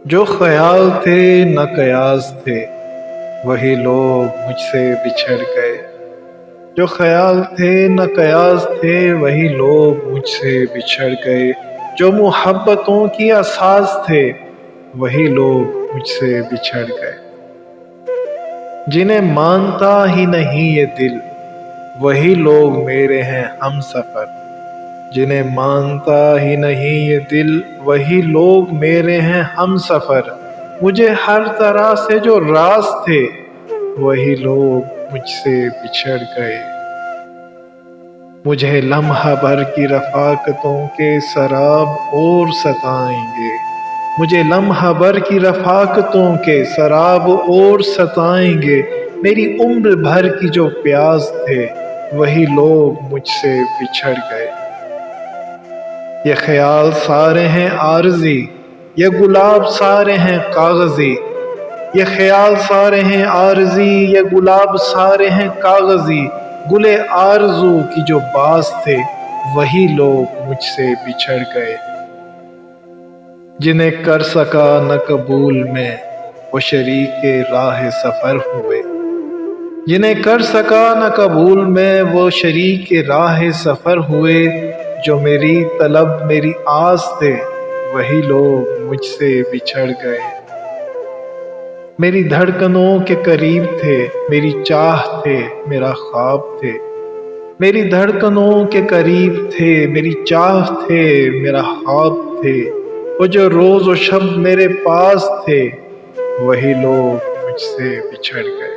جو خیال تھے نہ قیاس تھے وہی لوگ مجھ سے بچھڑ گئے۔ جو خیال تھے نہ قیاس تھے وہی لوگ مجھ سے بچھڑ گئے۔ جو محبتوں کی اساس تھے وہی لوگ مجھ سے بچھڑ گئے۔ جنہیں مانتا ہی نہیں یہ دل وہی لوگ میرے ہیں ہم سفر۔ جنہیں مانتا ہی نہیں یہ دل وہی لوگ میرے ہیں ہم سفر۔ مجھے ہر طرح سے جو راز تھے وہی لوگ مجھ سے بچھڑ گئے۔ مجھے لمحہ بھر کی رفاقتوں کے سراب اور ستائیں گے۔ مجھے لمحہ بھر کی رفاقتوں کے سراب اور ستائیں گے۔ میری عمر بھر کی جو پیاس تھے وہی لوگ مجھ سے بچھڑ گئے۔ یہ خیال سارے ہیں عارضی، یہ گلاب سارے ہیں کاغذی۔ یہ خیال سارے ہیں عارضی، یہ گلاب سارے ہیں کاغذی۔ گلے آرزو کی جو باز تھے وہی لوگ مجھ سے بچھڑ گئے۔ جنہیں کر سکا نہ قبول میں وہ شریک راہ سفر ہوئے۔ جنہیں کر سکا نہ قبول میں وہ شریک راہ سفر ہوئے۔ جو میری طلب میری آس تھے وہی لوگ مجھ سے بچھڑ گئے۔ میری دھڑکنوں کے قریب تھے، میری چاہ تھے، میرا خواب تھے۔ میری دھڑکنوں کے قریب تھے، میری چاہ تھے، میرا خواب تھے۔ وہ جو روز و شب میرے پاس تھے وہی لوگ مجھ سے بچھڑ گئے۔